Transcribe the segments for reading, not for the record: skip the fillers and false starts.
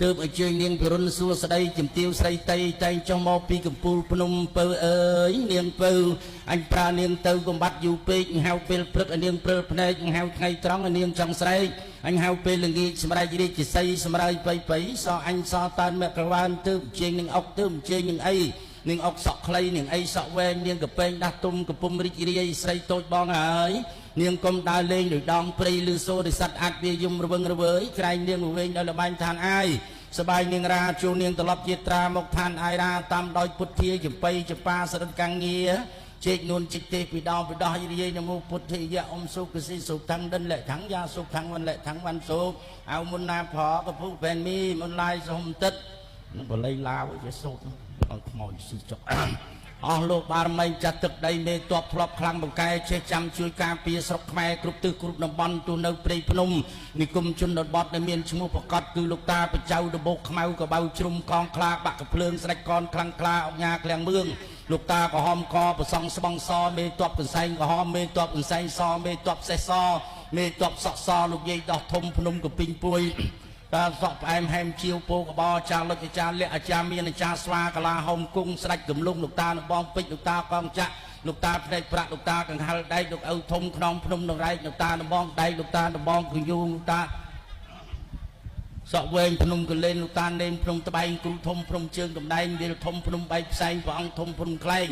ទើបឲ្យជើញនាងពិរុនសួស្ដីជំទាវស្រីតៃតែងចុះមកពីកំពូលភ្នំពៅអើយនាងពៅអញប្រើនាងទៅកំបាត់យូរពេកហៅពេលព្រឹកឲ្យនាងព្រិលភ្នែកហៅថ្ងៃត្រង់ឲ្យនាងចង់ស្រែកអញហៅពេលល្ងាចសម្រេចរាជសីសម្រើយបៃសអញសតានមកក្រវ៉ានទើបជើងនឹងអុកទើបជើងនឹងអីនាងអុកសក់ខ្លីនាងអីសក់វែងនាងកពេងដាស់ទុំកំពុំរីករាយស្រីតូចបងហើយនាងកុំដើរលេងដោយដងព្រៃឬសូរិស័តអាចវាយំរវឹងរវើយក្រែងនាងវិញដល់លបាញ់ឋានអាយសបាយនាងរាជួនាងត្រឡប់ជាត្រាមកឋានអាយរាតាមដោយពុទ្ធាចំបៃចំប៉ាសរិទ្ធកੰងារជែកនួនจิตទេពីដោពីដោះរាយនមោពុទ្ធិយៈអ៊ំសុកសិសុថੰដិនលៈថੰយ៉ាសុខੰវណ្ណលៈថੰវណ្ណសុខអៅមុនណាផលកពុបែនមីមុនឡាយសុំទឹកបល័យឡាវជាសុខអត់ខ្មោចស៊ីចុកអស់លោកបារមីចាត់ទឹកដីមេតបធ្លាប់ខ្លាំងបង្កែចេះចាំជួយការពារស្រុកខ្មែរគ្រប់ទិសគ្រប់តំបន់ទូនៅព្រៃភ្នំនិគមជនបទដែលមានឈ្មោះប្រកាសគឺលោកតាបច្ចៅដបោកខ្មៅកបៅជ្រុំកងខ្លាបាក់កភ្លើងស្ដេចកនខ្លាំងខ្លាអុកញ៉ាក្លៀងមឿងលោកតាក្រហមកប្រសង់ស្បង់សមេតបកន្សែងក្រហមមេតបកន្សែងសមេតបសេះសមេតបសក់សលោកយាយដោះធំភ្នំកពីងពួយតាសក់ផ្អែមហែមជាវពោកបចាលុចអាចារ្យលក្ខអាចារ្យមានអាចារ្យស្វាកលាហុំគង់ស្ដេចកំលុងលោកតានបងពេជ្រលោកតាកងចាក់លោកតាផ្នែកប្រាក់លោកតាកង្ហល់ដែកលោកឪធំខ្នងភ្នំនរ៉ែកលោកតានបងដែកលោកតានបងគយូលោកតាសក់វែងភ្នំកលែនលោកតានេនភ្នំត្បែងគ្រូធំភ្នំជើងកំដែងវាលធំភ្នំបែកផ្សែងព្រះអង្គធំភ្នំក្លែង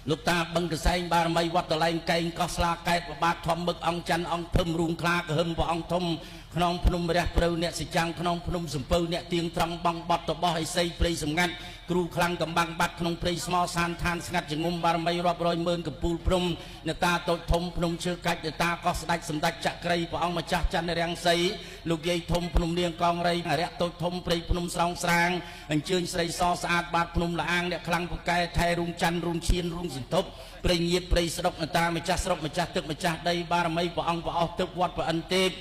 លោកតាបឹងកសែងបារមីវត្តតឡែងកែងកោះស្លាកែតប្របាទធំមឹកអង្គច័ន្ទអង្គភឹមរូងខ្លាកហឹមព្រះអង្គធំក្នុងភ្នំរះព្រៅអ្នកសិចាំងក្នុងភ្នំសំពៅអ្នកទៀងត្រង់បងបត់តបោះឥសីព្រៃសម្ងាត់គ្រូខ្លាំងកំបាំងបាត់ក្នុងព្រៃស្មោសានឋានស្ងាត់ចងុំបារមីរាប់រយម៉ឺនកំពូលព្រំអ្នកតាតូចធំភ្នំឈើកាច់អ្នកតាកោះស្ដេចសម្ដេចចក្រីព្រះអង្គម្ចាស់ចន្ទរាំងសីលោកយាយធំភ្នំនាងកងរៃអរិយតូចធំព្រៃភ្នំស្រោងស្រាងអញ្ជើញស្រីសស្អាតបាតភ្នំលាអាងអ្នកខ្លាំងពូកែថែរូងច័ន្ទរូងឈៀនរូងសន្ធប់ព្រៃញៀតព្រៃស្រុកអ្នកតាម្ចាស់ស្រុកម្ចាស់ទឹកម្ចាស់ដីបារមីព្រះអង្គព្រះអស់ទឹកវត្តព្រះអិនទេព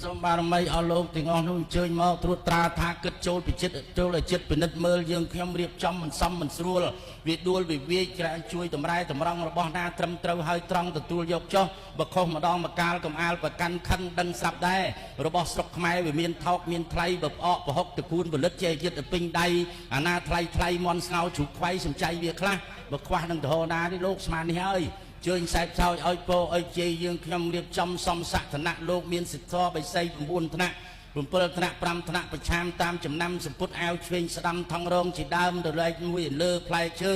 សូមបារមីអស់លោកទាំងអស់នោះអញ្ជើញមកត្រួតត្រាថាគិតចូលពិចិត្រចូលឲ្យចិត្តពិនិត្យមើលយើងខ្ញុំរៀបចំមិនសមមិនស្រួលវាដួលវិវាយក្រែងជួយតម្រែតម្រង់របស់ណាត្រឹមត្រូវហើយត្រង់ទទួលយកចុះបើខុសម្ដងមកកាលកំអាលប្រកាន់ខឹងដឹងស្រាប់ដែររបស់ស្រុកខ្មែរវាមានថោកមានថ្លៃបើផ្អកប្រហុកតគួនផលិតចេះចិត្តពេញដៃអាណាថ្លៃថ្លៃមន់ស្ងោជ្រូកខ្វៃសំចៃវាខ្លះបើខ្វះនឹងទៅហោណានេះលោកស្មាននេះហើយជើញសែបឆោចឲ្យពោឲ្យជ័យយើងខ្ញុំរៀបចំសំស័កឋានៈលោកមានសិទ្ធិបិស័យ9ថ្នាក់7ថ្នាក់5ថ្នាក់ប្រឆាំតាមចំណាំសម្ពុតអាវឆ្វេងស្ដាំថងរងជាដើមទៅលេខមួយលើផ្លែឈើ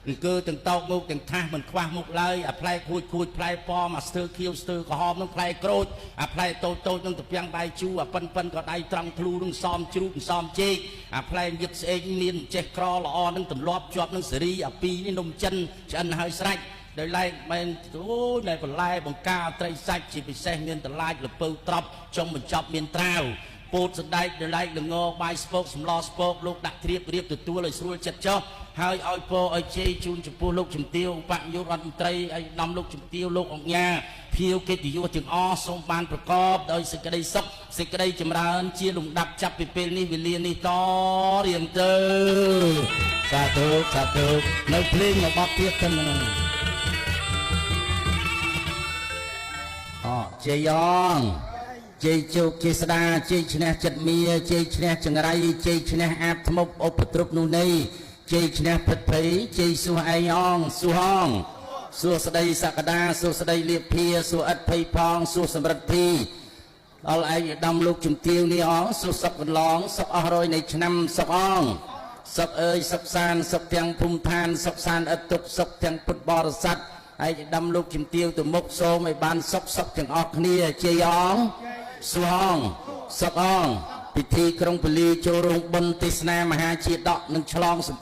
អង្គើទាំងតោកមុខទាំងថាសមិនខ្វះមុខឡើយអាផ្លែខូចផ្លែប៉មអាស្ទើខៀវស្ទើក្រហមនឹងផ្លែក្រូចអាផ្លែតូចនឹងត្រពាំងដៃជូអាប៉ិនក៏ដៃត្រង់ធ្លូនឹងសមជ្រូកសមជែកអាផ្លែញឹកស្អែកមានចេះក្រល្អនឹងទម្លាប់ជាប់នឹងសេរីអាពីរនេះនំចិនឆ្អិនហើយស្រេចដោយឡែកមែនអូយតែបន្លែបង្ការត្រីសាច់ជាពិសេសមានតឡាចលពៅត្រប់ចុងបញ្ចប់មានត្រាវពោតសណ្ដែកដោយឡែកល្ងបាយស្ពកសម្លស្ពកលោកដាក់ត្រៀបរៀបទទួលឲ្យស្រួលចិត្តចុះហើយឲ្យពោឲ្យជ័យជូនចំពោះលោកជំទាវបញ្ញាយុរដ្ឋមន្ត្រីឲ្យដំលោកជំទាវលោកអង្គញាភៀវកិត្តិយសទាំងអស់សូមបានប្រកបដោយសេចក្តីសុខសេចក្តីចម្រើនជាលំដាប់ចាប់ពីពេលនេះវេលានេះតរៀងទៅសាធុនៅភ្លេងរបស់ទៀតទៅនឹងជ័យអង្គជ័យជោគជ័យស្ដាជ័យឈ្នះចិត្តមាជ័យឈ្នះចង្រៃជ័យឈ្នះអាបធ្មប់ឧបទ្រពនោះនេះជ័យឈ្នះភិតភ័យជ័យសួរឯងអង្គសួរហងសួរស្ដីសក្តាសួរស្ដីលៀបភាសួរអិតភ័យផងសួរសម្រិទ្ធធីដល់ឯងដំលោកជំទាវនេះអង្គសួរសុខកន្លងសុខអស់រយនៃឆ្នាំសុខអង្គសុខអើយសុខសានសុខទាំងភូមិឋានសុខសានអិតទុកសុខទាំងពុទ្ធបរិស័ទឯកឧត្តមលោកជំទាវទៅមុខសូមឲ្យបានសុខទាំងអស់គ្នាជ័យអង្គស្វងសុខអង្គពិធីក្រុងពលីចូលរោងបុណ្យទេសនាមហាជាដកនិងឆ្លងសិ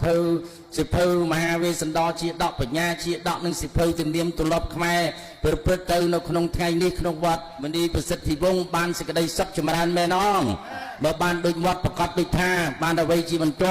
ភៅមហាវេស្សន្តរជាដកបញ្ញាជាដកនិងសិភៅទំនៀមទម្លាប់ខ្មែរប្រព្រឹត្តទៅនៅក្នុងថ្ងៃនេះក្នុងវត្តមនីប្រសិទ្ធិវង្សបានសេចក្តីសុខចម្រើនមែនអងបើបានដូចវត្តប្រកាសដូចថាបានអ្វីជាបន្ត